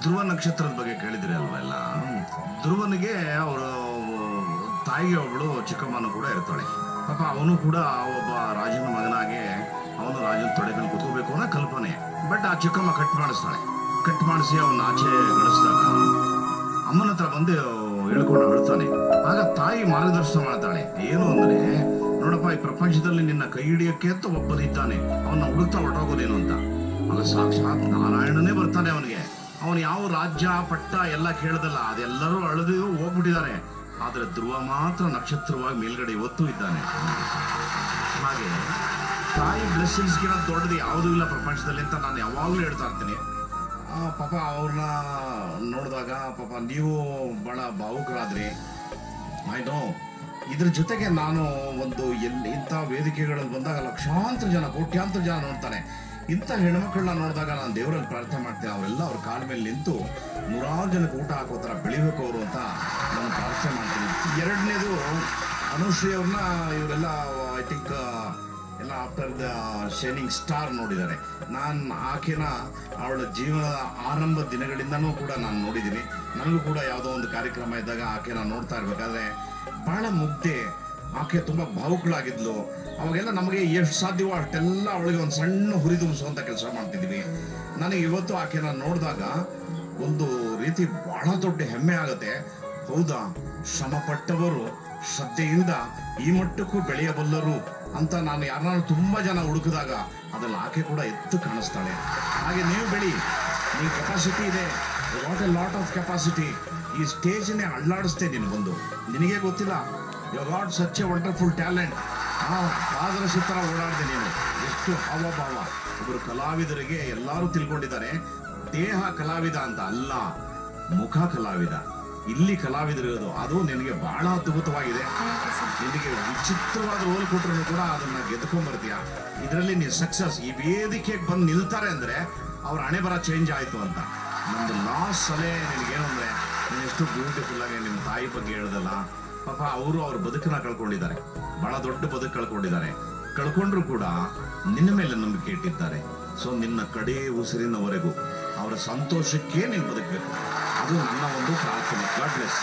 ಧ್ರುವ ನಕ್ಷತ್ರದ ಬಗ್ಗೆ ಕೇಳಿದ್ರಿ ಅಲ್ವಾ ಎಲ್ಲ. ಧ್ರುವನಿಗೆ ಅವರು ತಾಯಿಗೆ ಒಬ್ಬಳು ಚಿಕ್ಕಮ್ಮನೂ ಕೂಡ ಇರ್ತಾಳೆ. ಪಾಪ ಅವನು ಕೂಡ ಒಬ್ಬ ರಾಜನ ಮಗನಾಗೆ ಅವನು ರಾಜನ ತೊಡೆ ಮೇಲೆ ಕುತ್ಕೋಬೇಕು ಅನ್ನೋ ಕಲ್ಪನೆ. ಬಟ್ ಆ ಚಿಕ್ಕಮ್ಮ ಕಟ್ ಮಾಡಿಸಿ ಅವನ್ನ ಆಚೆ ಗಳಿಸಿದಾಗ ಅಮ್ಮನ ಹತ್ರ ಬಂದು ಹೇಳ್ಕೊಂಡು ಅಳ್ತಾನೆ. ಆಗ ತಾಯಿ ಮಾರ್ಗದರ್ಶನ ಮಾಡ್ತಾಳೆ. ಏನು ಅಂದ್ರೆ, ನೋಡಪ್ಪ, ಈ ಪ್ರಪಂಚದಲ್ಲಿ ನಿನ್ನ ಕೈ ಹಿಡಿಯಕ್ಕೆ ಅಂತ ಒಬ್ಬನಿದ್ದಾನೆ, ಅವನ್ನ ಹುಡುಕ್ತಾ ಹೊರಟೋಗೋದೇನು ಅಂತ. ಆಗ ಸಾಕ್ಷಾತ್ ನಾರಾಯಣನೇ ಬರ್ತಾನೆ ಅವನಿಗೆ. ಅವನು ಯಾವ ರಾಜ್ಯ ಪಟ್ಟ ಎಲ್ಲ ಕೇಳದಲ್ಲ, ಅದೆಲ್ಲರೂ ಅಳೆದು ಹೋಗ್ಬಿಟ್ಟಿದ್ದಾರೆ. ಆದ್ರೆ ಧ್ರುವ ಮಾತ್ರ ನಕ್ಷತ್ರವಾಗಿ ಮೇಲ್ಗಡೆ ಇವತ್ತೂ ಇದ್ದಾನೆ. ಹಾಗೆ ತಾಯಿ ಬ್ಲೆಸ್ಸಿಂಗ್ಸ್ಗಿನ ದೊಡ್ಡದು ಯಾವುದೂ ಇಲ್ಲ ಪ್ರಪಂಚದಲ್ಲಿ ಅಂತ ನಾನು ಯಾವಾಗಲೂ ಹೇಳ್ತಾ ಇರ್ತೀನಿ. ಪಾಪ ಅವ್ರನ್ನ ನೋಡಿದಾಗ ಪಾಪ ನೀವು ಬಹಳ ಭಾವುಕರಾದ್ರಿ. I know. ಇದ್ರ ಜೊತೆಗೆ ನಾನು ಒಂದು ಇಂಥ ವೇದಿಕೆಗಳಲ್ಲಿ ಬಂದಾಗ ಲಕ್ಷಾಂತರ ಜನ, ಕೋಟ್ಯಾಂತರ ಜನ ನೋಡ್ತಾನೆ. ಇಂಥ ಹೆಣ್ಮಕ್ಳನ್ನ ನೋಡಿದಾಗ ನಾನು ದೇವರಲ್ಲಿ ಪ್ರಾರ್ಥನೆ ಮಾಡ್ತೇನೆ, ಅವರೆಲ್ಲ ಅವ್ರ ಕಾಲ ಮೇಲೆ ನಿಂತು 100 ಜನಕ್ಕೆ ಊಟ ಹಾಕೋ ಥರ ಬೆಳಿಬೇಕು ಅವರು ಅಂತ ನಾನು ಪ್ರಾರ್ಥನೆ ಮಾಡ್ತೀನಿ. ಎರಡನೇದು, ಅನುಶ್ರೀ ಅವ್ರನ್ನ ಇವರೆಲ್ಲ ಐ ಥಿಂಕ್ ಎಲ್ಲ ಆಫ್ಟರ್ ದ ಶೈನಿಂಗ್ ಸ್ಟಾರ್ ನೋಡಿದ್ದಾರೆ. ನಾನು ಆಕೆನ ಅವಳ ಜೀವನದ ಆರಂಭದ ದಿನಗಳಿಂದನೂ ಕೂಡ ನಾನು ನೋಡಿದ್ದೀನಿ. ನನಗೂ ಕೂಡ ಯಾವುದೋ ಒಂದು ಕಾರ್ಯಕ್ರಮ ಇದ್ದಾಗ ಆಕೆನ ನೋಡ್ತಾ ಇರ್ಬೇಕಾದ್ರೆ ಬಹಳ ಮುಗ್ಧೆ, ಆಕೆ ತುಂಬ ಭಾವುಕಳಾಗಿದ್ಲು. ಅವಾಗೆಲ್ಲ ನಮಗೆ ಎಷ್ಟು ಸಾಧ್ಯವೋ ಅಷ್ಟೆಲ್ಲ ಅವಳಿಗೆ ಒಂದು ಸಣ್ಣ ಹುರಿ ತುಂಬಿಸುವಂಥ ಕೆಲಸ ಮಾಡ್ತಿದ್ವಿ. ನನಗೆ ಇವತ್ತು ಆಕೆನ ನೋಡಿದಾಗ ಒಂದು ರೀತಿ ಬಹಳ ದೊಡ್ಡ ಹೆಮ್ಮೆ ಆಗುತ್ತೆ. ಹೌದಾ, ಶ್ರಮಪಟ್ಟವರು ಶ್ರದ್ಧೆಯಿಂದ ಈ ಮಟ್ಟಕ್ಕೂ ಬೆಳೆಯಬಲ್ಲರು ಅಂತ ನಾನು ಯಾರನ್ನ ತುಂಬ ಜನ ಹುಡುಕಿದಾಗ ಅದ್ರಲ್ಲಿ ಆಕೆ ಕೂಡ ಎತ್ತು ಕಾಣಿಸ್ತಾಳೆ. ಹಾಗೆ ನೀವು ಬೆಳಿ, ನೀವು ಕೆಪಾಸಿಟಿ ಇದೆ, what a lot of capacity. ಈ ಸ್ಟೇಜ್ನೇ ಅಳ್ಳಾಡಿಸ್ತೇ ನೀನು ಬಂದು, ನಿನಗೆ ಗೊತ್ತಿಲ್ಲ. You got such a wonderful talent. ಪಾದರಸಿ ಥರ ಓಡಾಡಿದೆ ನೀನು, ಎಷ್ಟು ಹಾವಭಾವ. ಒಬ್ಬರು ಕಲಾವಿದರಿಗೆ ಎಲ್ಲರೂ ತಿಳ್ಕೊಂಡಿದ್ದಾರೆ, ದೇಹ ಕಲಾವಿದ ಅಂತ ಅಲ್ಲ, ಮುಖ ಕಲಾವಿದ. ಇಲ್ಲಿ ಕಲಾವಿದರಿರೋದು ಅದು ನಿನಗೆ ಬಹಳ ಅದ್ಭುತವಾಗಿದೆ. ನಿನಗೆ ವಿಚಿತ್ರವಾದ ರೋಲ್ ಕೊಟ್ಟರು ಕೂಡ ಅದನ್ನ ಗೆದ್ಕೊಂಡ್ಬರ್ತೀಯ. ಇದರಲ್ಲಿ ನೀನು ಸಕ್ಸಸ್. ಈ ವೇದಿಕೆಗೆ ಬಂದು ನಿಲ್ತಾರೆ ಅಂದ್ರೆ ಅವ್ರ ಹಣೆ ಬರ ಚೇಂಜ್ ಆಯ್ತು ಅಂತ. ನಮ್ದು ಲಾಸ್ಟ್ ಸಲಹೆ ನಿನಗೇನು ಅಂದ್ರೆ, ನೀನು ಎಷ್ಟು ಬ್ಯೂಟಿಫುಲ್ ಆಗಿ ನಿಮ್ಮ ತಾಯಿ ಬಗ್ಗೆ ಹೇಳ್ದಲ್ಲ. ಪಾಪ ಅವರು ಅವ್ರ ಬದುಕನ್ನ ಕಳ್ಕೊಂಡಿದ್ದಾರೆ, ಬಹಳ ದೊಡ್ಡ ಬದುಕು ಕಳ್ಕೊಂಡ್ರು ಕೂಡ ನಿನ್ನ ಮೇಲೆ ನಂಬಿಕೆ ಇಟ್ಟಿದ್ದಾರೆ. ಸೊ ನಿನ್ನ ಕಡೆ ಉಸಿರಿನವರೆಗೂ ಅವರ ಸಂತೋಷಕ್ಕೆ ನೀನು ಬದುಕಬೇಕು. ಅದು ನನ್ನ ಒಂದು ಪ್ರಾರ್ಥನೆ. God bless.